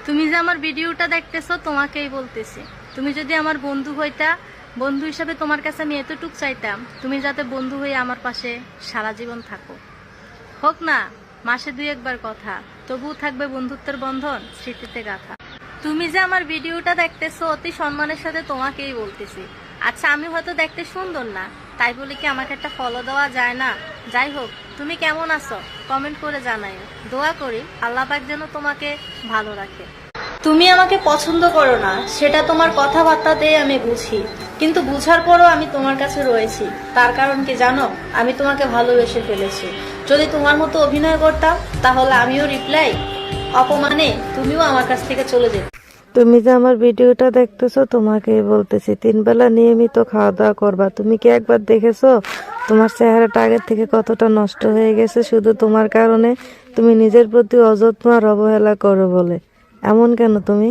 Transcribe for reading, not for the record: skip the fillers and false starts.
তুমি যে আমার ভিডিওটা দেখতেছো তোমাকেই বলতেছি, তুমি যদি আমার বন্ধু হইতা, বন্ধু হিসাবে তোমার কাছে আমি এতটুক চাইতাম, তুমি যাতে বন্ধু হয়ে আমার পাশে সারা জীবন থাকো। হোক না মাসে 2-1 বার কথা, তবুও থাকবে বন্ধুত্বের বন্ধন স্মৃতিতে গাথা। তুমি যে আমার ভিডিওটা দেখতেছো অতি সম্মানের সাথে তোমাকেই বলতেছি। আচ্ছা, আমি হয়তো দেখতে সুন্দর না, তাই বলে কি আমাকে একটা ফলো দেওয়া যায় না? যাই হোক, তুমি কেমন আছো কমেন্ট করে জানাইও। দোয়া করি আল্লাহ পাক যেন তোমাকে ভালো রাখে। তুমি আমাকে পছন্দ করো না সেটা তোমার কথাবার্তাতেই আমি বুঝি, কিন্তু বুঝার পরও আমি তোমার কাছে রয়েছি। তার কারণ কি জানো? আমি তোমাকে ভালোবেসে ফেলেছি। যদি তোমার মতো অভিনয় করতাম তাহলে আমিও রিপ্লাই অপমানে তুমিও আমার কাছ থেকে চলে যেতে। তুমি যে আমার ভিডিওটা দেখতেছো তোমাকেই বলতেছি, 3 বেলা নিয়মিত খাওয়া দাওয়া করবা। তুমি কি একবার দেখেছো তোমার চেহারাটা আগের থেকে কতটা নষ্ট হয়ে গেছে শুধু তোমার কারণে? তুমি নিজের প্রতি অযত্ন আর অবহেলা করো বলে। এমন কেন তুমি?